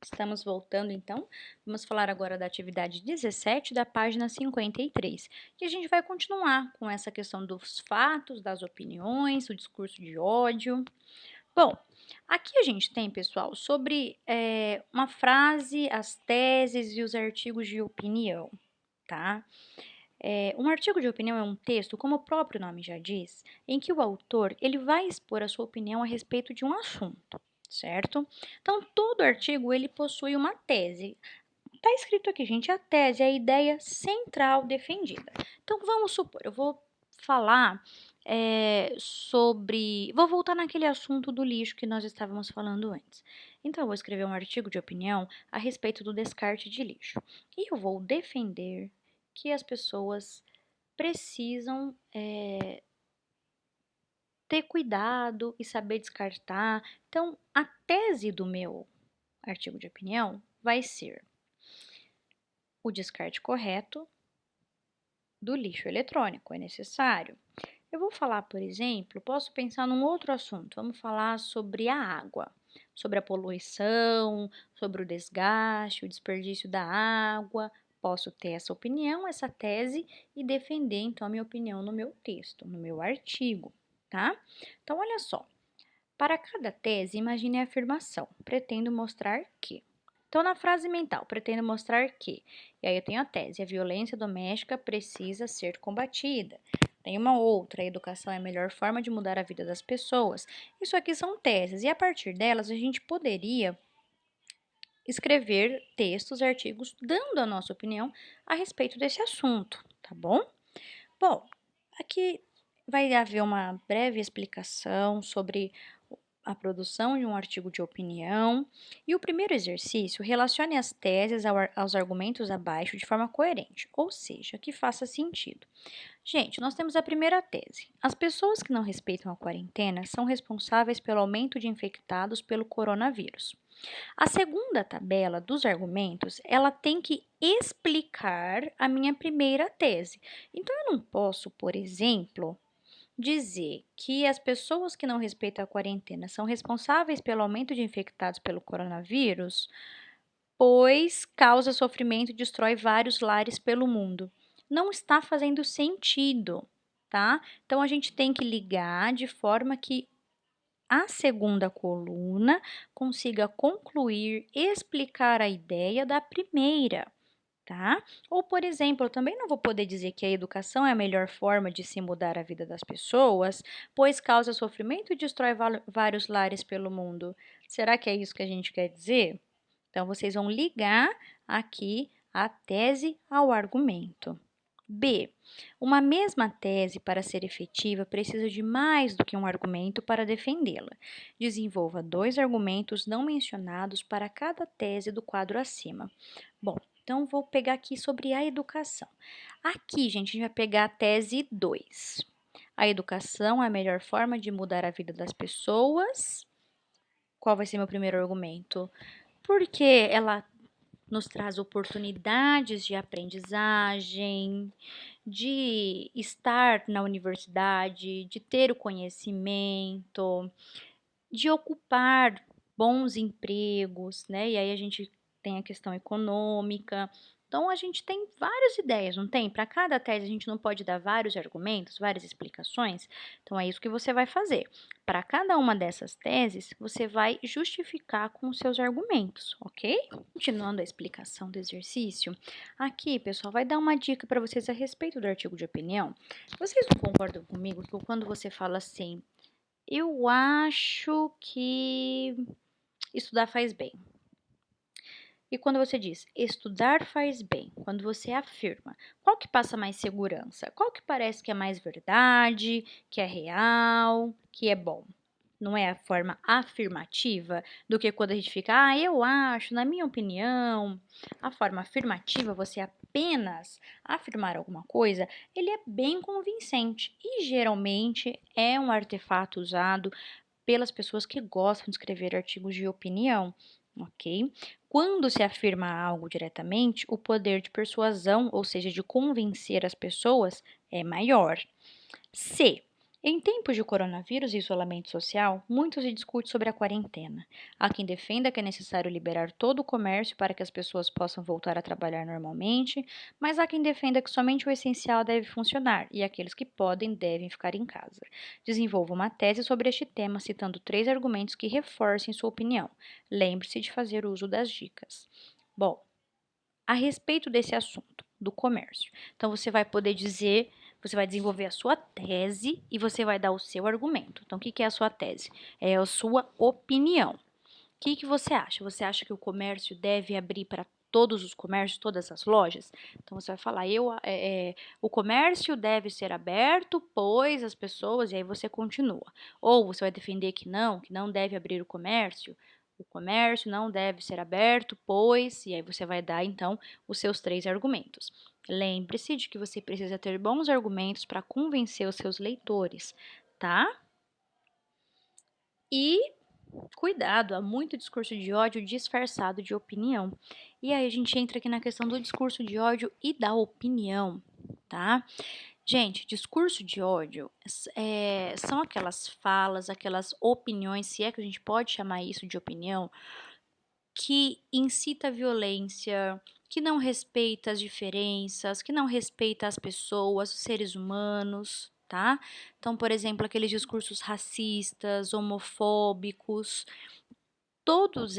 Estamos voltando então. Vamos falar agora da atividade 17 da página 53. E a gente vai continuar com essa questão dos fatos, das opiniões, o discurso de ódio. Bom, aqui a gente tem, pessoal, sobre uma frase, as teses e os artigos de opinião, tá? Um artigo de opinião é um texto, como o próprio nome já diz, em que o autor ele vai expor a sua opinião a respeito de um assunto, certo? Então, todo artigo ele possui uma tese. Está escrito aqui, gente, a tese é a ideia central defendida. Então, vamos supor, eu vou falar sobre. Vou voltar naquele assunto do lixo que nós estávamos falando antes. Então, eu vou escrever um artigo de opinião a respeito do descarte de lixo. E eu vou defender que as pessoas precisam ter cuidado e saber descartar. Então, a tese do meu artigo de opinião vai ser o descarte correto do lixo eletrônico, é necessário. Eu vou falar, por exemplo, posso pensar num outro assunto. Vamos falar sobre a água, sobre a poluição, sobre o desgaste, o desperdício da água. Posso ter essa opinião, essa tese e defender então a minha opinião no meu texto, no meu artigo, tá? Então, olha só. Para cada tese, imagine a afirmação. Pretendo mostrar que. Então, na frase mental, pretendo mostrar que. E aí eu tenho a tese: a violência doméstica precisa ser combatida. Tem uma outra: a educação é a melhor forma de mudar a vida das pessoas. Isso aqui são teses, e a partir delas a gente poderia escrever textos, artigos, dando a nossa opinião a respeito desse assunto, tá bom? Bom, aqui vai haver uma breve explicação sobre a produção de um artigo de opinião. E o primeiro exercício, relacione as teses aos argumentos abaixo de forma coerente, ou seja, que faça sentido. Gente, nós temos a primeira tese. As pessoas que não respeitam a quarentena são responsáveis pelo aumento de infectados pelo coronavírus. A segunda tabela dos argumentos, ela tem que explicar a minha primeira tese. Então, eu não posso, por exemplo, dizer que as pessoas que não respeitam a quarentena são responsáveis pelo aumento de infectados pelo coronavírus, pois causa sofrimento e destrói vários lares pelo mundo. Não está fazendo sentido, tá? Então a gente tem que ligar de forma que a segunda coluna consiga concluir, explicar a ideia da primeira, tá? Ou, por exemplo, eu também não vou poder dizer que a educação é a melhor forma de se mudar a vida das pessoas, pois causa sofrimento e destrói vários lares pelo mundo. Será que é isso que a gente quer dizer? Então, vocês vão ligar aqui a tese ao argumento. B. Uma mesma tese, para ser efetiva, precisa de mais do que um argumento para defendê-la. Desenvolva 2 argumentos não mencionados para cada tese do quadro acima. Bom, então vou pegar aqui sobre a educação. Aqui, gente, a gente vai pegar a tese 2. A educação é a melhor forma de mudar a vida das pessoas. Qual vai ser meu primeiro argumento? Porque ela nos traz oportunidades de aprendizagem, de estar na universidade, de ter o conhecimento, de ocupar bons empregos, né? E aí a gente tem a questão econômica. Então a gente tem várias ideias, não tem? Para cada tese a gente não pode dar vários argumentos, várias explicações. Então é isso que você vai fazer. Para cada uma dessas teses, você vai justificar com os seus argumentos, ok? Continuando a explicação do exercício, aqui, pessoal, vai dar uma dica para vocês a respeito do artigo de opinião. Vocês não concordam comigo que quando você fala assim, eu acho que estudar faz bem. E quando você diz estudar faz bem, quando você afirma, qual que passa mais segurança? Qual que parece que é mais verdade, que é real, que é bom? Não é a forma afirmativa do que quando a gente fica, eu acho, na minha opinião. A forma afirmativa, você apenas afirmar alguma coisa, ele é bem convincente e geralmente é um artefato usado pelas pessoas que gostam de escrever artigos de opinião, ok? Quando se afirma algo diretamente, o poder de persuasão, ou seja, de convencer as pessoas, é maior. C. Em tempos de coronavírus e isolamento social, muito se discute sobre a quarentena. Há quem defenda que é necessário liberar todo o comércio para que as pessoas possam voltar a trabalhar normalmente, mas há quem defenda que somente o essencial deve funcionar e aqueles que podem devem ficar em casa. Desenvolva uma tese sobre este tema citando 3 argumentos que reforcem sua opinião. Lembre-se de fazer uso das dicas. Bom, a respeito desse assunto, do comércio. Então, você vai poder dizer, você vai desenvolver a sua tese e você vai dar o seu argumento. Então, o que é a sua tese? É a sua opinião. O que você acha? Você acha que o comércio deve abrir para todos os comércios, todas as lojas? Então, você vai falar, o comércio deve ser aberto, pois as pessoas, e aí você continua. Ou você vai defender que não deve abrir o comércio não deve ser aberto, pois, e aí você vai dar então os seus 3 argumentos. Lembre-se de que você precisa ter bons argumentos para convencer os seus leitores, tá? E cuidado, há muito discurso de ódio disfarçado de opinião. E aí a gente entra aqui na questão do discurso de ódio e da opinião, tá? Gente, discurso de ódio são aquelas falas, aquelas opiniões, se é que a gente pode chamar isso de opinião, que incita a violência, que não respeita as diferenças, que não respeita as pessoas, os seres humanos, tá? Então, por exemplo, aqueles discursos racistas, homofóbicos, todas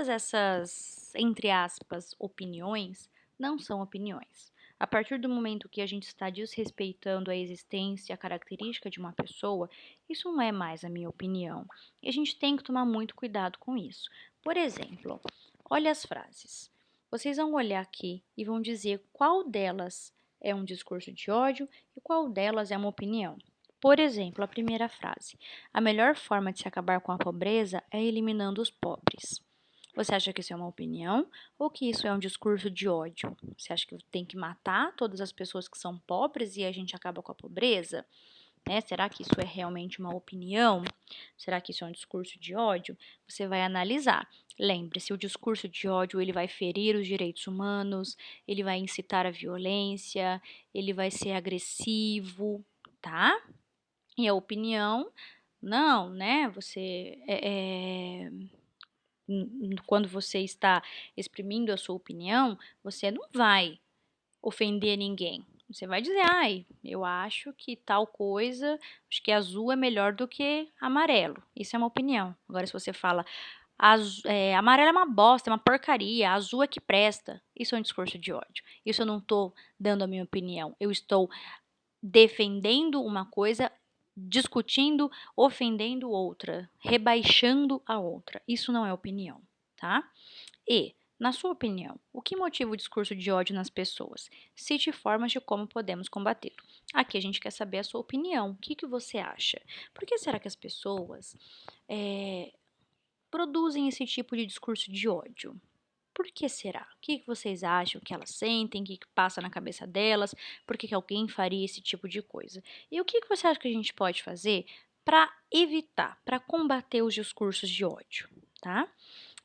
essas, entre aspas, opiniões, não são opiniões. A partir do momento que a gente está desrespeitando a existência, a característica de uma pessoa, isso não é mais a minha opinião. E a gente tem que tomar muito cuidado com isso. Por exemplo, olha as frases. Vocês vão olhar aqui e vão dizer qual delas é um discurso de ódio e qual delas é uma opinião. Por exemplo, a primeira frase: a melhor forma de se acabar com a pobreza é eliminando os pobres. Você acha que isso é uma opinião ou que isso é um discurso de ódio? Você acha que tem que matar todas as pessoas que são pobres e a gente acaba com a pobreza? Né? Será que isso é realmente uma opinião? Será que isso é um discurso de ódio? Você vai analisar. Lembre-se, o discurso de ódio ele vai ferir os direitos humanos, ele vai incitar a violência, ele vai ser agressivo, tá? E a opinião, não, né? Quando você está exprimindo a sua opinião, você não vai ofender ninguém. Você vai dizer, ai, eu acho que tal coisa, acho que azul é melhor do que amarelo. Isso é uma opinião. Agora, se você fala, amarelo é uma bosta, é uma porcaria, azul é que presta, isso é um discurso de ódio. Isso eu não estou dando a minha opinião. Eu estou defendendo uma coisa, discutindo, ofendendo outra, rebaixando a outra. Isso não é opinião, tá? E, na sua opinião, o que motiva o discurso de ódio nas pessoas? Cite formas de como podemos combatê-lo. Aqui a gente quer saber a sua opinião. O que você acha? Por que será que as pessoas produzem esse tipo de discurso de ódio? Por que será? O que vocês acham que elas sentem? O que passa na cabeça delas? Por que alguém faria esse tipo de coisa? E o que você acha que a gente pode fazer para evitar, para combater os discursos de ódio, tá?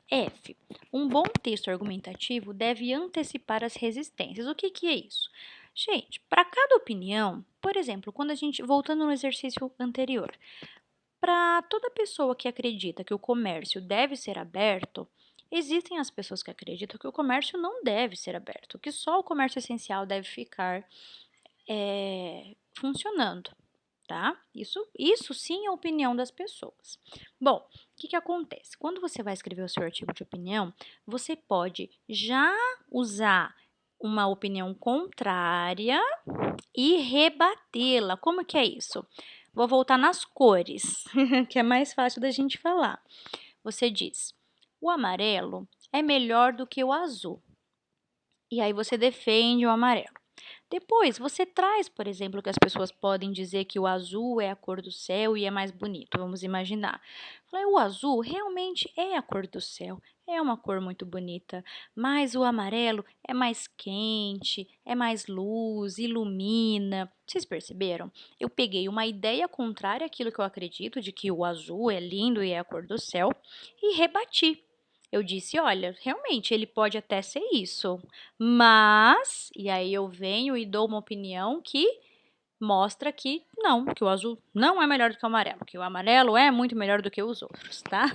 F. Um bom texto argumentativo deve antecipar as resistências. O que é isso? Gente, para cada opinião, por exemplo, quando a gente, voltando no exercício anterior, para toda pessoa que acredita que o comércio deve ser aberto, existem as pessoas que acreditam que o comércio não deve ser aberto, que só o comércio essencial deve ficar funcionando, tá? Isso sim é a opinião das pessoas. Bom, o que acontece? Quando você vai escrever o seu artigo de opinião, você pode já usar uma opinião contrária e rebatê-la. Como que é isso? Vou voltar nas cores, que é mais fácil da gente falar. Você diz: o amarelo é melhor do que o azul. E aí você defende o amarelo. Depois, você traz, por exemplo, que as pessoas podem dizer que o azul é a cor do céu e é mais bonito. Vamos imaginar. O azul realmente é a cor do céu, é uma cor muito bonita, mas o amarelo é mais quente, é mais luz, ilumina. Vocês perceberam? Eu peguei uma ideia contrária àquilo que eu acredito, de que o azul é lindo e é a cor do céu, e rebati. Eu disse, olha, realmente ele pode até ser isso, mas, e aí eu venho e dou uma opinião que mostra que não, que o azul não é melhor do que o amarelo, que o amarelo é muito melhor do que os outros, tá?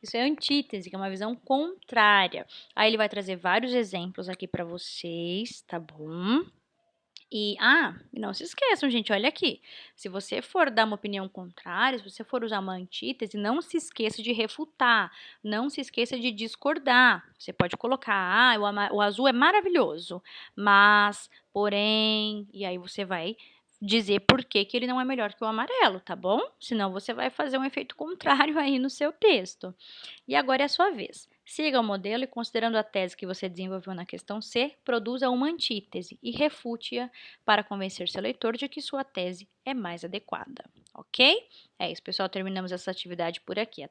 Isso é antítese, que é uma visão contrária. Aí ele vai trazer vários exemplos aqui para vocês, tá bom? E, não se esqueçam, gente, olha aqui. Se você for dar uma opinião contrária, se você for usar uma antítese, não se esqueça de refutar, não se esqueça de discordar. Você pode colocar, o azul é maravilhoso, mas, porém, e aí você vai dizer por que que ele não é melhor que o amarelo, tá bom? Senão você vai fazer um efeito contrário aí no seu texto. E agora é a sua vez. Siga o modelo e, considerando a tese que você desenvolveu na questão C, produza uma antítese e refute-a para convencer seu leitor de que sua tese é mais adequada, ok? É isso, pessoal. Terminamos essa atividade por aqui.